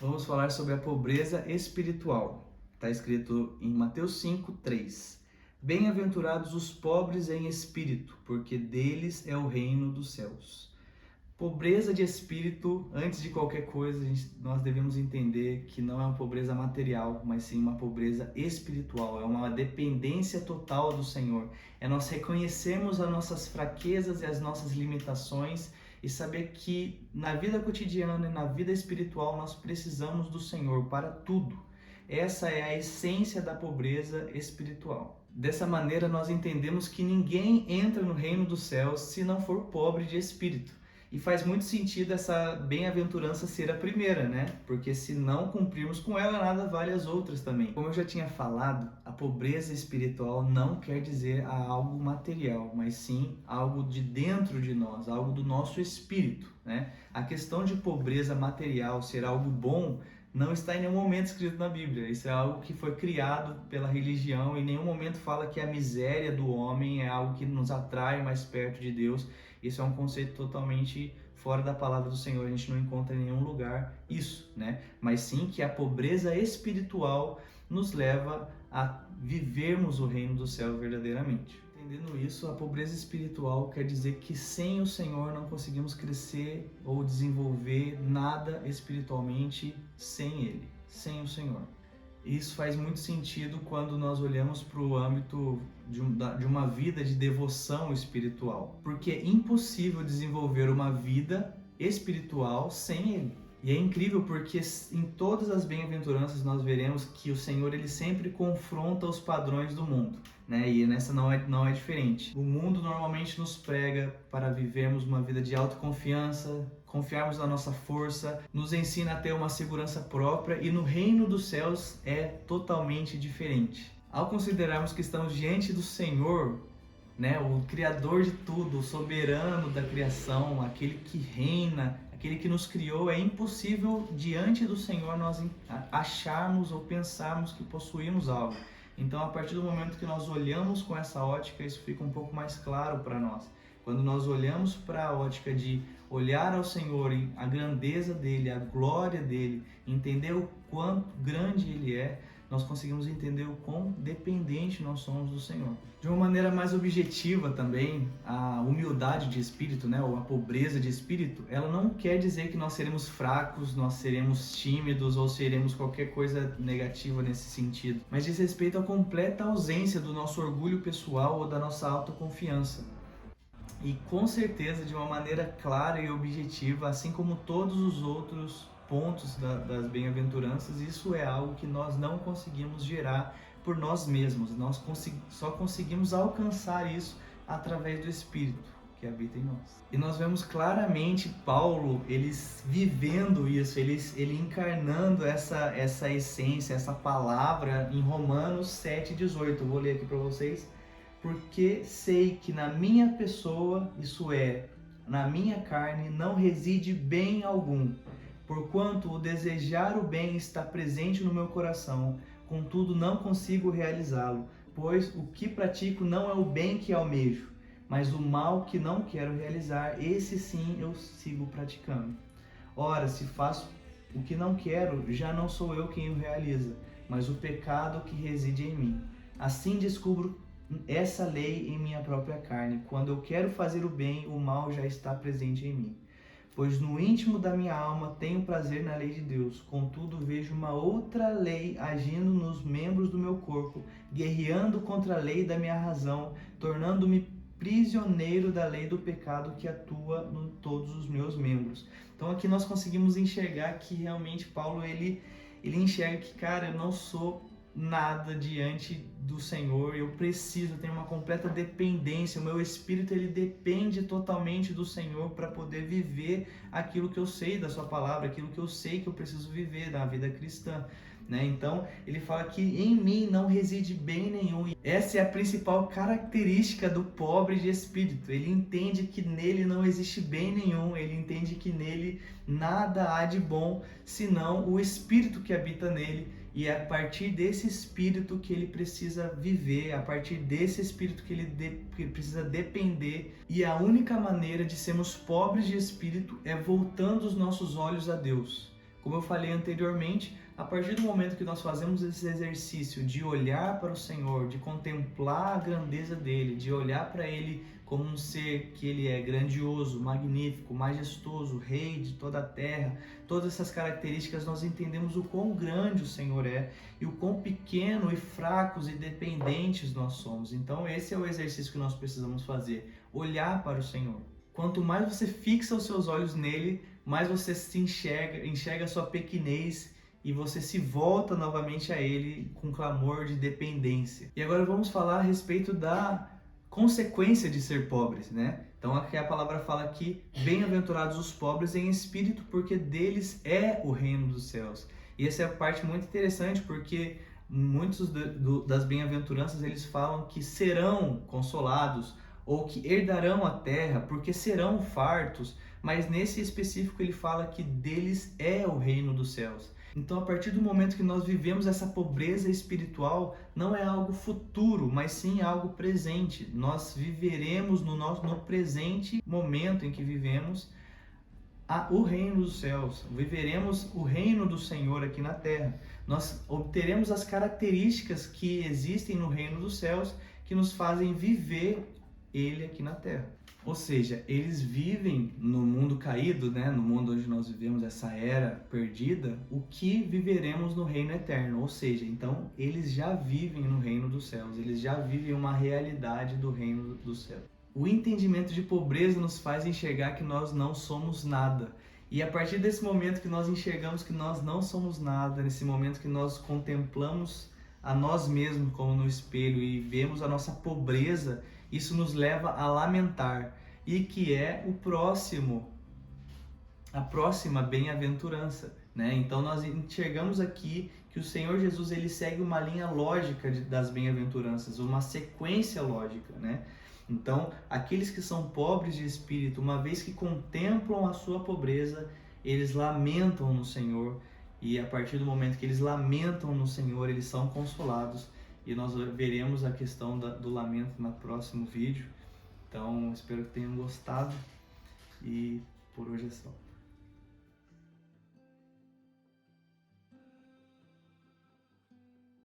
Vamos falar sobre a pobreza espiritual. Está escrito em Mateus 5:3. Bem-aventurados os pobres em espírito, porque deles é o reino dos céus. Pobreza de espírito, antes de qualquer coisa, nós devemos entender que não é uma pobreza material, mas sim uma pobreza espiritual, é uma dependência total do Senhor. É nós reconhecermos as nossas fraquezas e as nossas limitações e saber que na vida cotidiana e na vida espiritual nós precisamos do Senhor para tudo. Essa é a essência da pobreza espiritual. Dessa maneira nós entendemos que ninguém entra no reino dos céus se não for pobre de espírito. E faz muito sentido essa bem-aventurança ser a primeira, né? Porque se não cumprirmos com ela, nada vale as outras também. Como eu já tinha falado, a pobreza espiritual não quer dizer algo material, mas sim algo de dentro de nós, algo do nosso espírito, né? A questão de pobreza material ser algo bom não está em nenhum momento escrito na Bíblia. Isso é algo que foi criado pela religião e em nenhum momento fala que a miséria do homem é algo que nos atrai mais perto de Deus. Isso é um conceito totalmente fora da palavra do Senhor, a gente não encontra em nenhum lugar isso, né? Mas sim que a pobreza espiritual nos leva a vivermos o reino do céu verdadeiramente. Entendendo isso, a pobreza espiritual quer dizer que sem o Senhor não conseguimos crescer ou desenvolver nada espiritualmente sem Ele, sem o Senhor. Isso faz muito sentido quando nós olhamos para o âmbito de uma vida de devoção espiritual, porque é impossível desenvolver uma vida espiritual sem Ele. E é incrível porque em todas as bem-aventuranças nós veremos que o Senhor ele sempre confronta os padrões do mundo, né? E nessa não é diferente. O mundo normalmente nos prega para vivermos uma vida de autoconfiança, confiarmos na nossa força, nos ensina a ter uma segurança própria e no reino dos céus é totalmente diferente. Ao considerarmos que estamos diante do Senhor, né, o Criador de tudo, o soberano da criação, aquele que reina, aquele que nos criou, é impossível diante do Senhor nós acharmos ou pensarmos que possuímos algo. Então, a partir do momento que nós olhamos com essa ótica, isso fica um pouco mais claro para nós. Quando nós olhamos para a ótica de olhar ao Senhor, a grandeza dele, a glória dele, entender o quanto grande ele é, nós conseguimos entender o quão dependente nós somos do Senhor. De uma maneira mais objetiva também, a humildade de espírito, né, ou a pobreza de espírito, ela não quer dizer que nós seremos fracos, nós seremos tímidos ou seremos qualquer coisa negativa nesse sentido, mas diz respeito à completa ausência do nosso orgulho pessoal ou da nossa autoconfiança. E com certeza, de uma maneira clara e objetiva, assim como todos os outros pontos das bem-aventuranças, isso é algo que nós não conseguimos gerar por nós mesmos. Nós só conseguimos alcançar isso através do Espírito que habita em nós. E nós vemos claramente Paulo, eles vivendo isso, ele encarnando essa essência, essa palavra em Romanos 7,18. Eu vou ler aqui para vocês. Porque sei que na minha pessoa, isso é, na minha carne, não reside bem algum, porquanto o desejar o bem está presente no meu coração, contudo não consigo realizá-lo, pois o que pratico não é o bem que almejo, mas o mal que não quero realizar, esse sim eu sigo praticando. Ora, se faço o que não quero, já não sou eu quem o realiza, mas o pecado que reside em mim. Assim descubro essa lei em minha própria carne. Quando eu quero fazer o bem, o mal já está presente em mim. Pois no íntimo da minha alma tenho prazer na lei de Deus, contudo vejo uma outra lei agindo nos membros do meu corpo, guerreando contra a lei da minha razão, tornando-me prisioneiro da lei do pecado que atua em todos os meus membros. Então aqui nós conseguimos enxergar que realmente Paulo ele enxerga que, cara, eu não sou nada diante do Senhor, eu tenho uma completa dependência, o meu espírito ele depende totalmente do Senhor para poder viver aquilo que eu sei da sua palavra, aquilo que eu sei que eu preciso viver na vida cristã, né? Então ele fala que em mim não reside bem nenhum. Essa é a principal característica do pobre de espírito. Ele entende que nele não existe bem nenhum, ele entende que nele nada há de bom, senão o espírito que habita nele. E é a partir desse espírito que ele precisa viver, a partir desse espírito que ele precisa depender. E a única maneira de sermos pobres de espírito é voltando os nossos olhos a Deus. Como eu falei anteriormente, a partir do momento que nós fazemos esse exercício de olhar para o Senhor, de contemplar a grandeza dele, de olhar para ele como um ser que ele é grandioso, magnífico, majestoso, rei de toda a terra, todas essas características, nós entendemos o quão grande o Senhor é e o quão pequeno e fracos e dependentes nós somos. Então esse é o exercício que nós precisamos fazer, olhar para o Senhor. Quanto mais você fixa os seus olhos nele, mais você se enxerga a sua pequenez e você se volta novamente a ele com clamor de dependência. E agora vamos falar a respeito da consequência de ser pobres, né? Então aqui a palavra fala que bem-aventurados os pobres em espírito, porque deles é o reino dos céus. E essa é a parte muito interessante, porque muitos das bem-aventuranças eles falam que serão consolados ou que herdarão a terra, porque serão fartos, mas nesse específico ele fala que deles é o reino dos céus. Então, a partir do momento que nós vivemos essa pobreza espiritual, não é algo futuro, mas sim algo presente. Nós viveremos no presente momento em que vivemos o reino dos céus, viveremos o reino do Senhor aqui na terra. Nós obteremos as características que existem no reino dos céus que nos fazem viver ele aqui na terra. Ou seja, eles vivem no mundo caído, né? No mundo onde nós vivemos essa era perdida, o que viveremos no reino eterno. Ou seja, então eles já vivem no reino dos céus, eles já vivem uma realidade do reino dos céus. O entendimento de pobreza nos faz enxergar que nós não somos nada. E a partir desse momento que nós enxergamos que nós não somos nada, nesse momento que nós contemplamos a nós mesmos como no espelho e vemos a nossa pobreza, isso nos leva a lamentar, e que é a próxima bem-aventurança, né? Então nós enxergamos aqui que o Senhor Jesus ele segue uma linha lógica das bem-aventuranças, uma sequência lógica, né? Então, aqueles que são pobres de espírito, uma vez que contemplam a sua pobreza, eles lamentam no Senhor, e a partir do momento que eles lamentam no Senhor, eles são consolados. E nós veremos a questão do lamento no próximo vídeo. Então, espero que tenham gostado e por hoje é só.